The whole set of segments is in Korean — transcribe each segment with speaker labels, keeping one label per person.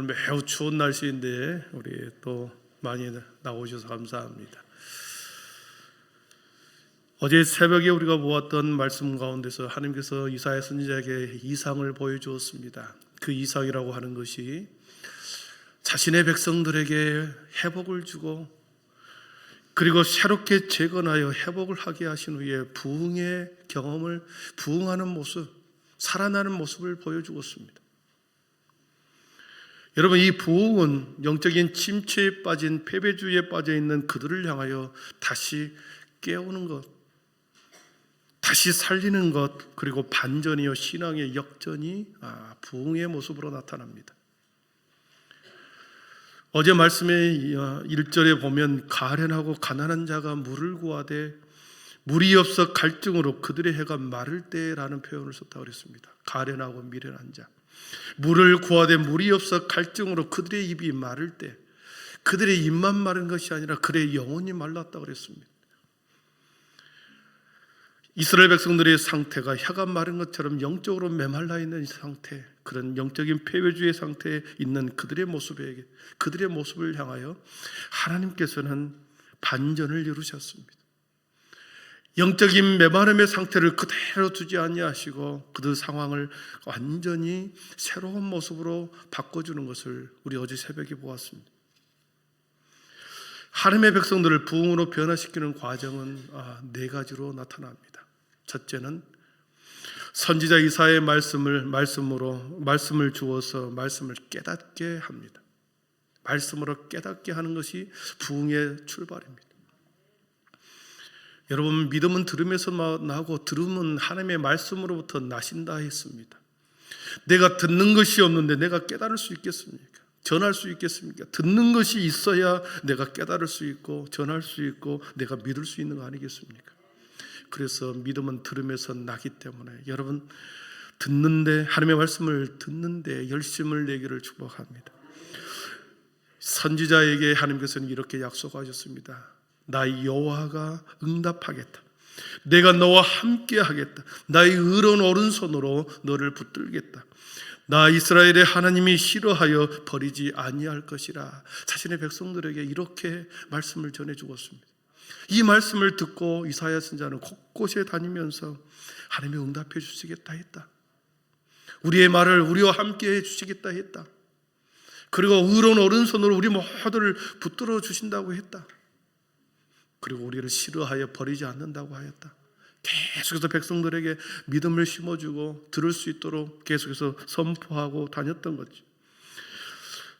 Speaker 1: 오늘 매우 추운 날씨인데 우리 또 많이 나오셔서 감사합니다. 어제 새벽에 우리가 보았던 말씀 가운데서 하나님께서 이사야 선지자에게 이상을 보여주었습니다. 그 이상이라고 하는 것이 자신의 백성들에게 회복을 주고 그리고 새롭게 재건하여 회복을 하게 하신 후에 부흥의 경험을 부흥하는 모습, 살아나는 모습을 보여주었습니다. 여러분, 이 부흥은 영적인 침체에 빠진 패배주의에 빠져 있는 그들을 향하여 다시 깨우는 것, 다시 살리는 것, 그리고 반전이요 신앙의 역전이 부흥의 모습으로 나타납니다. 어제 말씀의 1절에 보면 가련하고 가난한 자가 물을 구하되 물이 없어 갈증으로 그들의 해가 마를 때라는 표현을 썼다고 그랬습니다. 가련하고 미련한 자, 물을 구하되 물이 없어 갈증으로 그들의 입이 마를 때, 그들의 입만 마른 것이 아니라 그들의 영혼이 말랐다고 그랬습니다. 이스라엘 백성들의 상태가 혀가 마른 것처럼 영적으로 메말라 있는 상태, 그런 영적인 패배주의 상태에 있는 그들의 모습을 향하여 하나님께서는 반전을 이루셨습니다. 영적인 메마름의 상태를 그대로 두지 아니하시고 그들 상황을 완전히 새로운 모습으로 바꿔주는 것을 우리 어제 새벽에 보았습니다. 하나님의 백성들을 부흥으로 변화시키는 과정은 네 가지로 나타납니다. 첫째는 선지자 이사야의 말씀을 주어서 말씀을 깨닫게 합니다. 말씀으로 깨닫게 하는 것이 부흥의 출발입니다. 여러분, 믿음은 들음에서 나고 들음은 하나님의 말씀으로부터 나신다 했습니다. 내가 듣는 것이 없는데 내가 깨달을 수 있겠습니까? 전할 수 있겠습니까? 듣는 것이 있어야 내가 깨달을 수 있고 전할 수 있고 내가 믿을 수 있는 거 아니겠습니까? 그래서 믿음은 들음에서 나기 때문에 여러분, 하나님의 말씀을 듣는데 열심을 내기를 축복합니다. 선지자에게 하나님께서는 이렇게 약속하셨습니다. 나의 여호와가 응답하겠다. 내가 너와 함께 하겠다. 나의 의로운 오른손으로 너를 붙들겠다. 나 이스라엘의 하나님이 싫어하여 버리지 아니할 것이라. 자신의 백성들에게 이렇게 말씀을 전해 주었습니다. 이 말씀을 듣고 이사야 선지자는 곳곳에 다니면서 하나님이 응답해 주시겠다 했다. 우리의 말을 우리와 함께 해 주시겠다 했다. 그리고 의로운 오른손으로 우리 모두를 붙들어 주신다고 했다. 그리고 우리를 싫어하여 버리지 않는다고 하였다. 계속해서 백성들에게 믿음을 심어주고 들을 수 있도록 계속해서 선포하고 다녔던 거죠.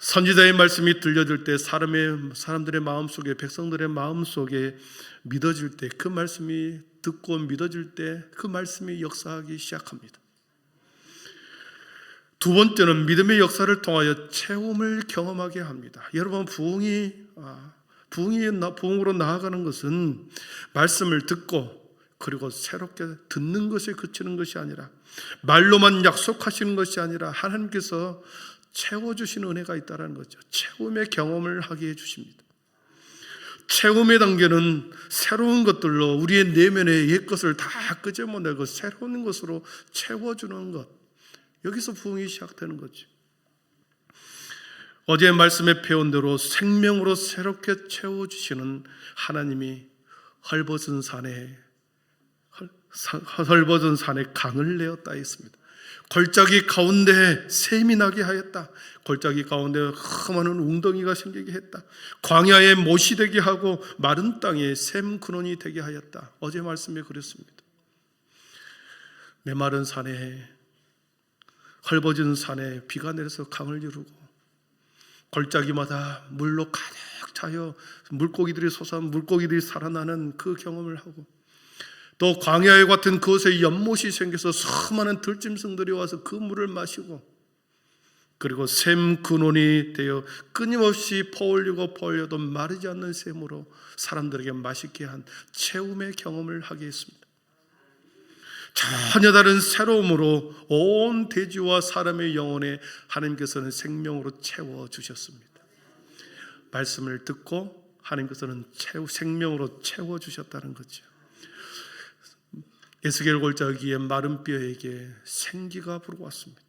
Speaker 1: 선지자의 말씀이 들려질 때 사람들의 마음속에, 백성들의 마음속에 믿어질 때, 그 말씀이 듣고 믿어질 때 그 말씀이 역사하기 시작합니다. 두 번째는 믿음의 역사를 통하여 체험을 경험하게 합니다. 여러분, 부흥으로 나아가는 것은 말씀을 듣고 그리고 새롭게 듣는 것에 그치는 것이 아니라, 말로만 약속하시는 것이 아니라 하나님께서 채워주시는 은혜가 있다는 거죠. 체험의 경험을 하게 해주십니다. 체험의 단계는 새로운 것들로 우리의 내면의 옛 것을 다 끄집어내고 새로운 것으로 채워주는 것, 여기서 부흥이 시작되는 거죠. 어제 말씀의 표현대로 생명으로 새롭게 채워주시는 하나님이 헐벗은 산에 강을 내었다 했습니다. 골짜기 가운데 샘이 나게 하였다. 골짜기 가운데 많은 웅덩이가 생기게 했다. 광야에 못이 되게 하고 마른 땅에 샘 근원이 되게 하였다. 어제 말씀에 그랬습니다. 메마른 산에, 헐벗은 산에 비가 내려서 강을 이루고 골짜기마다 물로 가득 차여 물고기들이 살아나는 그 경험을 하고, 또 광야에 같은 그곳에 연못이 생겨서 수많은 들짐승들이 와서 그 물을 마시고, 그리고 샘 근원이 되어 끊임없이 퍼올려도 마르지 않는 샘으로 사람들에게 맛있게 한 체험의 경험을 하게 했습니다. 전혀 다른 새로움으로 온 대지와 사람의 영혼에 하나님께서는 생명으로 채워주셨습니다. 말씀을 듣고 하나님께서는 생명으로 채워주셨다는 거죠. 에스겔 골짜기에 마른 뼈에게 생기가 불어왔습니다.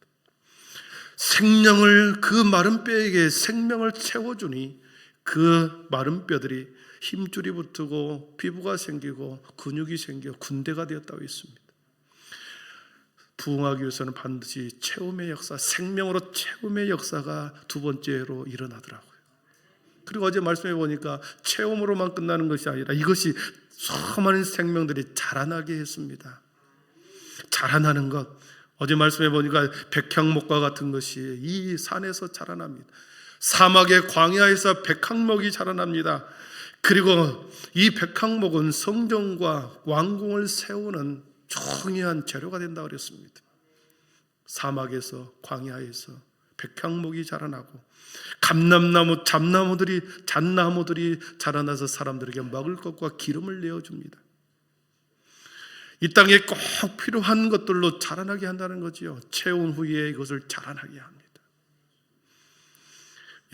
Speaker 1: 생명을, 그 마른 뼈에게 생명을 채워주니 그 마른 뼈들이 힘줄이 붙고 피부가 생기고 근육이 생겨 군대가 되었다고 했습니다. 부흥하기 위해서는 반드시 체험의 역사, 생명으로 체험의 역사가 두 번째로 일어나더라고요. 그리고 어제 말씀해 보니까 체험으로만 끝나는 것이 아니라 이것이 수많은 생명들이 자라나게 했습니다. 자라나는 것, 어제 말씀해 보니까 백향목과 같은 것이 이 산에서 자라납니다. 사막의 광야에서 백향목이 자라납니다. 그리고 이 백향목은 성전과 왕궁을 세우는 중요한 재료가 된다고 그랬습니다. 사막에서, 광야에서 백향목이 자라나고 감람나무, 잣나무들이 자라나서 사람들에게 먹을 것과 기름을 내어줍니다. 이 땅에 꼭 필요한 것들로 자라나게 한다는 거지요. 채운 후에 이것을 자라나게 합니다.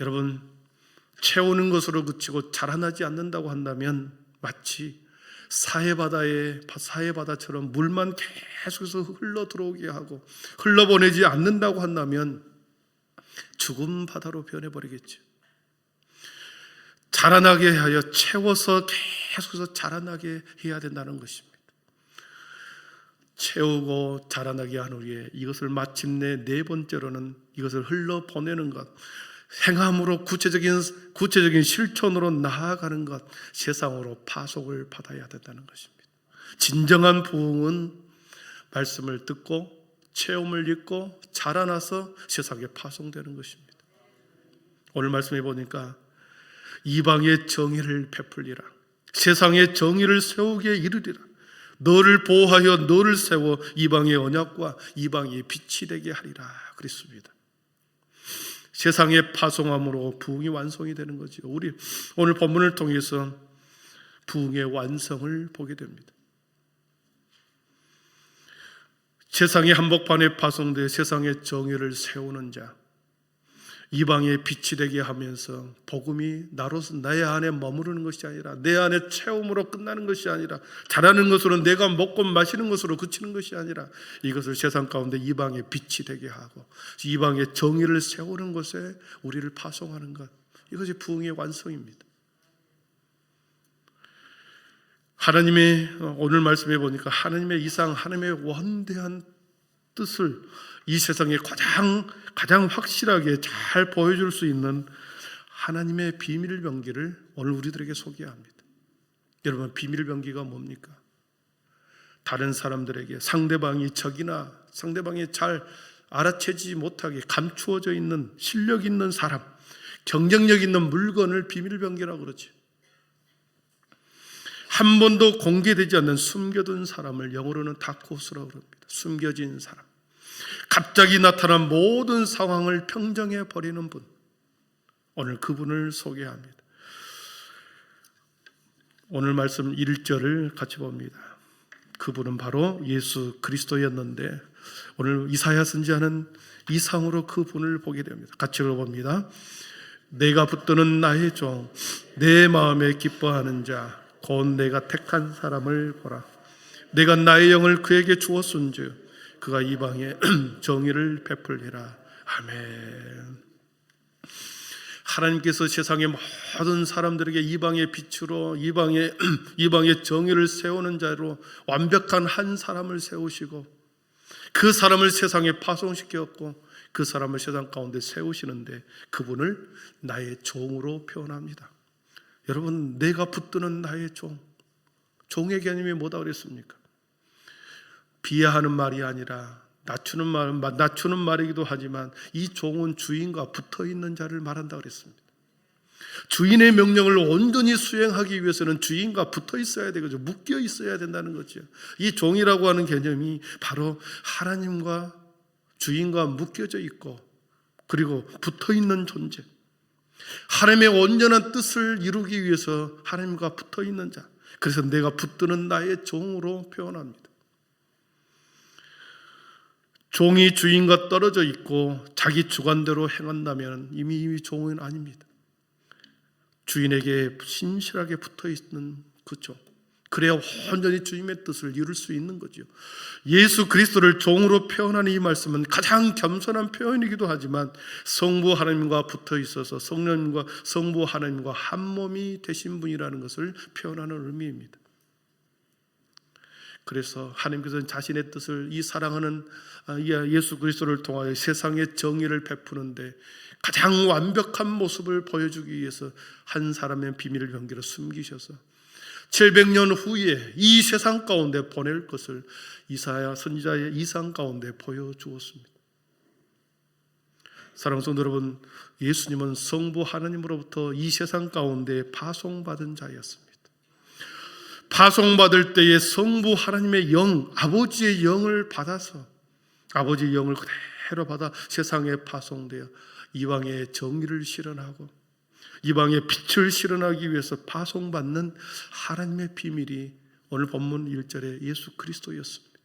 Speaker 1: 여러분, 채우는 것으로 그치고 자라나지 않는다고 한다면 마치 사해바다처럼 물만 계속해서 흘러 들어오게 하고 흘러보내지 않는다고 한다면 죽은 바다로 변해버리겠죠. 자라나게 하여 채워서 계속해서 자라나게 해야 된다는 것입니다. 채우고 자라나게 한 후에 이것을 마침내 네 번째로는 이것을 흘러보내는 것, 행함으로 구체적인 실천으로 나아가는 것, 세상으로 파송을 받아야 된다는 것입니다. 진정한 부흥은 말씀을 듣고 체험을 읽고 자라나서 세상에 파송되는 것입니다. 오늘 말씀해 보니까 이방의 정의를 베풀리라, 세상의 정의를 세우게 이르리라, 너를 보호하여 너를 세워 이방의 언약과 이방의 빛이 되게 하리라 그랬습니다. 세상에 파송함으로 부흥이 완성이 되는 거죠. 우리 오늘 본문을 통해서 부흥의 완성을 보게 됩니다. 세상의 한복판에 파송되어 세상의 정의를 세우는 자, 이방의 빛이 되게 하면서 복음이 나로서 나의 안에 머무르는 것이 아니라 내 안에 체험으로 끝나는 것이 아니라 자라는 것으로 내가 먹고 마시는 것으로 그치는 것이 아니라 이것을 세상 가운데 이방의 빛이 되게 하고 이방의 정의를 세우는 것에 우리를 파송하는 것, 이것이 부흥의 완성입니다. 하나님의 오늘 말씀해 보니까 하나님의 이상, 하나님의 원대한 뜻을 이 세상에 가장 확실하게 잘 보여줄 수 있는 하나님의 비밀병기를 오늘 우리들에게 소개합니다. 여러분, 비밀병기가 뭡니까? 다른 사람들에게 상대방이 적이나 상대방이 잘 알아채지 못하게 감추어져 있는 실력 있는 사람, 경쟁력 있는 물건을 비밀병기라고 그러지. 한 번도 공개되지 않는 숨겨둔 사람을 영어로는 다크호스라고 그럽니다. 숨겨진 사람, 갑자기 나타난 모든 상황을 평정해 버리는 분, 오늘 그분을 소개합니다. 오늘 말씀 1절을 같이 봅니다. 그분은 바로 예수 그리스도였는데 오늘 이사야 선지자는 이상으로 그분을 보게 됩니다. 같이 읽어봅니다. 내가 붙드는 나의 종, 내 마음에 기뻐하는 자, 곧 내가 택한 사람을 보라. 내가 나의 영을 그에게 주었은즉 그가 이방에 정의를 베풀리라. 아멘. 하나님께서 세상의 모든 사람들에게 이방의 빛으로 이방의 정의를 세우는 자로 완벽한 한 사람을 세우시고 그 사람을 세상에 파송시켰고 그 사람을 세상 가운데 세우시는데 그분을 나의 종으로 표현합니다. 여러분, 내가 붙드는 나의 종, 종의 개념이 뭐다 그랬습니까? 비하하는 말이 아니라 낮추는 말이기도 하지만 이 종은 주인과 붙어있는 자를 말한다 그랬습니다. 주인의 명령을 온전히 수행하기 위해서는 주인과 붙어 있어야 되거든요. 묶여 있어야 된다는 거죠. 이 종이라고 하는 개념이 바로 하나님과 주인과 묶여져 있고 그리고 붙어 있는 존재, 하나님의 온전한 뜻을 이루기 위해서 하나님과 붙어 있는 자, 그래서 내가 붙드는 나의 종으로 표현합니다. 종이 주인과 떨어져 있고 자기 주관대로 행한다면 이미 종은 아닙니다. 주인에게 신실하게 붙어 있는 그 종, 그래야 온전히 주님의 뜻을 이룰 수 있는 거죠. 예수 그리스도를 종으로 표현하는 이 말씀은 가장 겸손한 표현이기도 하지만 성부 하나님과 붙어 있어서 성령님과 성부 하나님과 한 몸이 되신 분이라는 것을 표현하는 의미입니다. 그래서 하나님께서는 자신의 뜻을 이 사랑하는 예수 그리스도를 통하여 세상의 정의를 베푸는데 가장 완벽한 모습을 보여주기 위해서 한 사람의 비밀 병기로 숨기셔서 700년 후에 이 세상 가운데 보낼 것을 이사야 선지자의 이상 가운데 보여주었습니다. 사랑하는 성도 여러분, 예수님은 성부 하나님으로부터 이 세상 가운데 파송받은 자였습니다. 파송받을 때에 성부 하나님의 영, 아버지의 영을 받아서 아버지의 영을 그대로 받아 세상에 파송되어 이방의 정의를 실현하고 이방의 빛을 실현하기 위해서 파송받는 하나님의 비밀이 오늘 본문 1절에 예수 그리스도였습니다.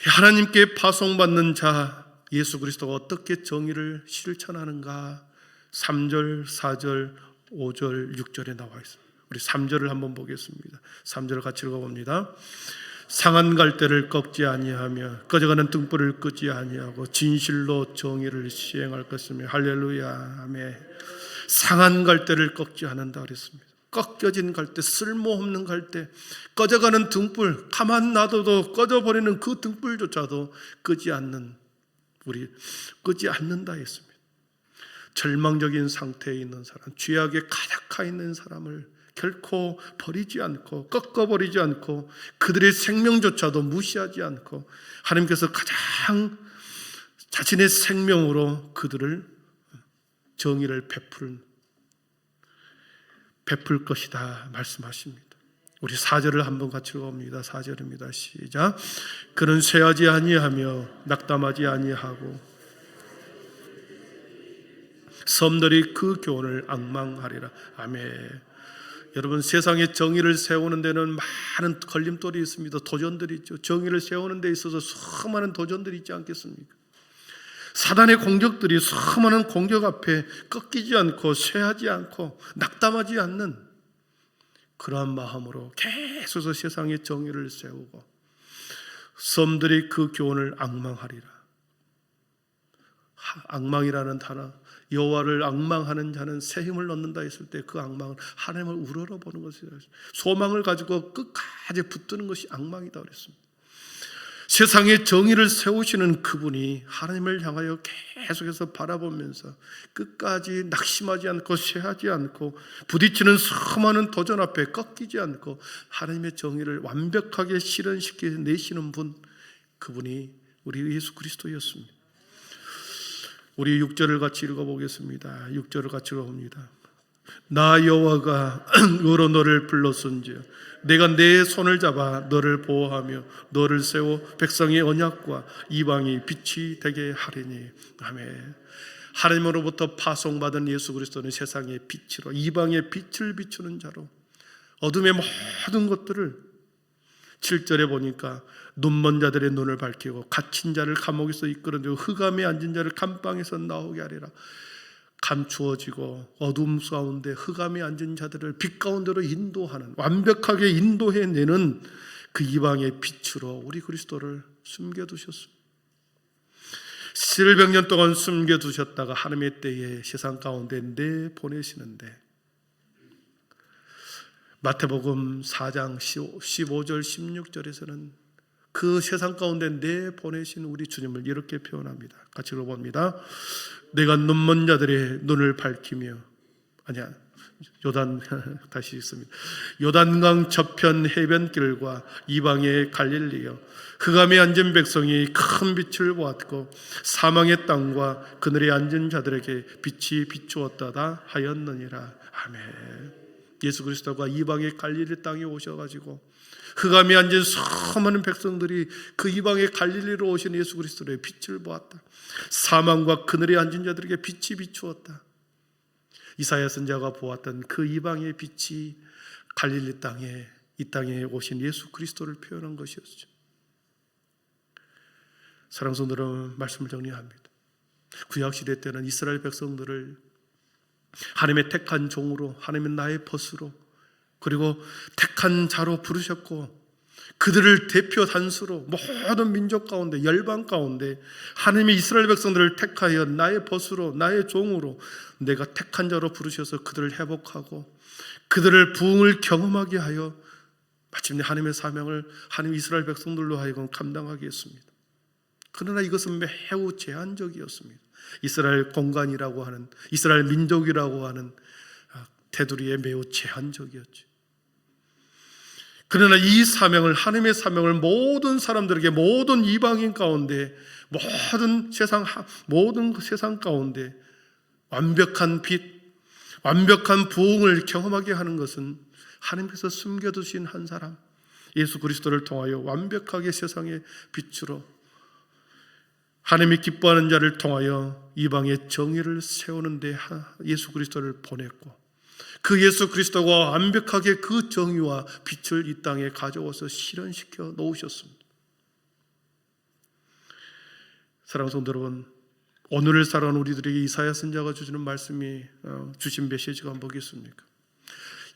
Speaker 1: 하나님께 파송받는 자 예수 그리스도가 어떻게 정의를 실천하는가 3절, 4절, 5절, 6절에 나와 있습니다. 우리 3절을 한번 보겠습니다. 3절을 같이 읽어봅니다. 상한 갈대를 꺾지 아니하며 꺼져가는 등불을 끄지 아니하고 진실로 정의를 시행할 것이며 할렐루야 아멘. 상한 갈대를 꺾지 않는다 그랬습니다. 꺾여진 갈대, 쓸모없는 갈대, 꺼져가는 등불, 가만 놔둬도 꺼져버리는 그 등불조차도 끄지 않는 우리 끄지 않는다 했습니다. 절망적인 상태에 있는 사람, 죄악에 가득하 있는 사람을 결코 버리지 않고 꺾어버리지 않고 그들의 생명조차도 무시하지 않고 하나님께서 가장 자신의 생명으로 그들을 정의를 베풀 것이다 말씀하십니다. 우리 4절을 한번 같이 읽어봅니다. 4절입니다. 시작. 그는 쇠하지 아니하며 낙담하지 아니하고 섬들이 그 교훈을 앙망하리라. 아멘. 여러분, 세상에 정의를 세우는 데는 많은 걸림돌이 있습니다. 도전들이 있죠. 정의를 세우는 데 있어서 수많은 도전들이 있지 않겠습니까? 사단의 공격들이 수많은 공격 앞에 꺾이지 않고 쇠하지 않고 낙담하지 않는 그러한 마음으로 계속해서 세상의 정의를 세우고 섬들이 그 교훈을 앙망하리라. 앙망이라는 단어, 여호와를 앙망하는 자는 새 힘을 얻는다 했을 때 그 앙망은 하나님을 우러러보는 것이다. 소망을 가지고 끝까지 붙드는 것이 앙망이다 그랬습니다. 세상에 정의를 세우시는 그분이 하나님을 향하여 계속해서 바라보면서 끝까지 낙심하지 않고 쇠하지 않고 부딪히는 수많은 도전 앞에 꺾이지 않고 하나님의 정의를 완벽하게 실현시켜 내시는 분, 그분이 우리 예수 그리스도였습니다. 우리 6절을 같이 읽어보겠습니다. 6절을 같이 읽어봅니다. 나 여호와가 의로 너를 불렀은지요 내가 내 손을 잡아 너를 보호하며 너를 세워 백성의 언약과 이방의 빛이 되게 하리니. 아멘. 하나님으로부터 파송받은 예수 그리스도는 세상의 빛으로 이방의 빛을 비추는 자로 어둠의 모든 것들을 7절에 보니까 눈먼 자들의 눈을 밝히고 갇힌 자를 감옥에서 이끌어내고 흑암에 앉은 자를 감방에서 나오게 하리라. 감추어지고 어둠 가운데 흑암에 앉은 자들을 빛 가운데로 인도하는, 완벽하게 인도해내는 그 이방의 빛으로 우리 그리스도를 숨겨두셨습니다. 700년 동안 숨겨두셨다가 하나님의 때에 세상 가운데 내보내시는데 마태복음 4장 15절 16절에서는 그 세상 가운데 내보내신 우리 주님을 이렇게 표현합니다. 같이 읽어봅니다. 내가 눈먼 자들의 눈을 밝히며 다시 읽습니다. 요단강 저편 해변길과 이방의 갈릴리여 흑암에 앉은 백성이 큰 빛을 보았고 사망의 땅과 그늘에 앉은 자들에게 빛이 비추었다다 하였느니라. 아멘. 예수 그리스도가 이방의 갈릴리 땅에 오셔가지고 흑암에 앉은 수많은 백성들이 그 이방의 갈릴리로 오신 예수 그리스도의 빛을 보았다. 사망과 그늘에 앉은 자들에게 빛이 비추었다. 이사야 선지자가 보았던 그 이방의 빛이 갈릴리 땅에, 이 땅에 오신 예수 그리스도를 표현한 것이었죠. 사랑하는 성도들은 말씀을 정리합니다. 구약시대 때는 이스라엘 백성들을 하나님의 택한 종으로, 하나님의 나의 벗으로 그리고 택한 자로 부르셨고 그들을 대표 단수로 모든 민족 가운데 열방 가운데 하나님이 이스라엘 백성들을 택하여 나의 벗으로 나의 종으로 내가 택한 자로 부르셔서 그들을 회복하고 그들을 부흥을 경험하게 하여 마침내 하나님의 사명을 하나님 이스라엘 백성들로 하여금 감당하게 했습니다. 그러나 이것은 매우 제한적이었습니다. 이스라엘 공간이라고 하는 이스라엘 민족이라고 하는 테두리에 매우 제한적이었죠. 그러나 이 사명을 하나님의 사명을 모든 사람들에게 모든 이방인 가운데 모든 세상 가운데 완벽한 빛, 완벽한 부흥을 경험하게 하는 것은 하나님께서 숨겨두신 한 사람 예수 그리스도를 통하여 완벽하게 세상의 빛으로 하나님이 기뻐하는 자를 통하여 이방의 정의를 세우는 데 예수 그리스도를 보냈고 그 예수 그리스도가 완벽하게 그 정의와 빛을 이 땅에 가져와서 실현시켜 놓으셨습니다. 사랑하는 성도 여러분, 오늘을 살아가는 우리들에게 이사야 선지자가 주시는 말씀이 주신 메시지가 뭐겠습니까?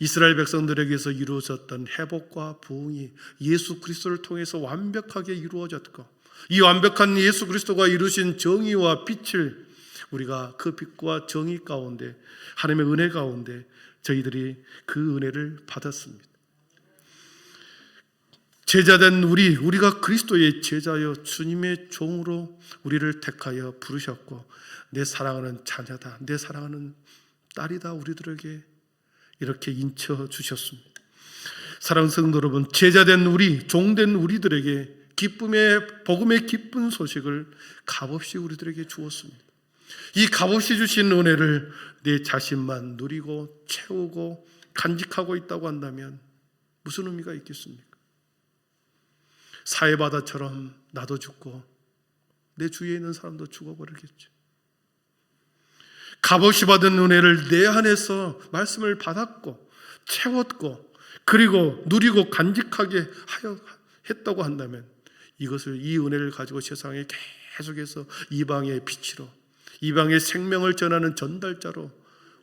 Speaker 1: 이스라엘 백성들에게서 이루어졌던 회복과 부흥이 예수 그리스도를 통해서 완벽하게 이루어졌고 이 완벽한 예수 그리스도가 이루신 정의와 빛을 우리가 그 빛과 정의 가운데 하나님의 은혜 가운데 저희들이 그 은혜를 받았습니다. 제자된 우리가 그리스도의 제자여 주님의 종으로 우리를 택하여 부르셨고 내 사랑하는 자녀다, 내 사랑하는 딸이다 우리들에게 이렇게 인쳐 주셨습니다. 사랑하는 성도 여러분, 제자된 우리, 종된 우리들에게 복음의 기쁜 소식을 값없이 우리들에게 주었습니다. 이 값없이 주신 은혜를 내 자신만 누리고 채우고 간직하고 있다고 한다면 무슨 의미가 있겠습니까? 사해바다처럼 나도 죽고 내 주위에 있는 사람도 죽어버리겠죠. 값없이 받은 은혜를 내 안에서 말씀을 받았고 채웠고 그리고 누리고 간직하게 했다고 한다면 이 은혜를 가지고 세상에 계속해서 이방의 빛으로 이방의 생명을 전하는 전달자로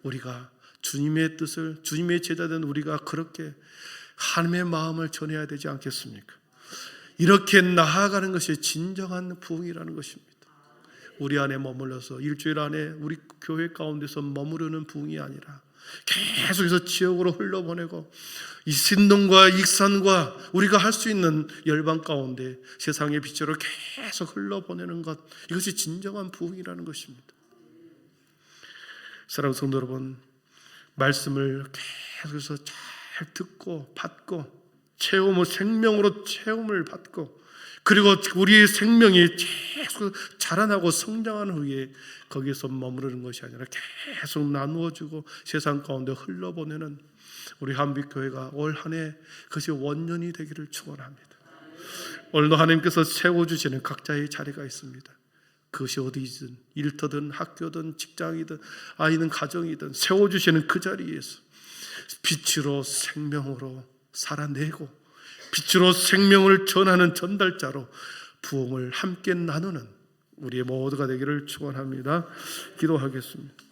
Speaker 1: 우리가 주님의 뜻을 주님의 제자된 우리가 그렇게 하나님의 마음을 전해야 되지 않겠습니까? 이렇게 나아가는 것이 진정한 부흥이라는 것입니다. 우리 안에 머물러서 일주일 안에 우리 교회 가운데서 머무르는 부흥이 아니라 계속해서 지역으로 흘러보내고 이 신동과 익산과 우리가 할 수 있는 열방 가운데 세상의 빛으로 계속 흘러보내는 것, 이것이 진정한 부흥이라는 것입니다. 사랑하는 성도 여러분, 말씀을 계속해서 잘 듣고 받고 생명으로 체험을 받고 그리고 우리의 생명이 계속 자라나고 성장한 후에 거기서 머무르는 것이 아니라 계속 나누어주고 세상 가운데 흘러보내는 우리 한빛교회가 올 한 해 그것이 원년이 되기를 축원합니다. 오늘도 하나님께서 세워주시는 각자의 자리가 있습니다. 그것이 어디든 일터든 학교든 직장이든 아이든 가정이든 세워주시는 그 자리에서 빛으로 생명으로 살아내고 빛으로 생명을 전하는 전달자로 부흥을 함께 나누는 우리의 모두가 되기를 축원합니다. 기도하겠습니다.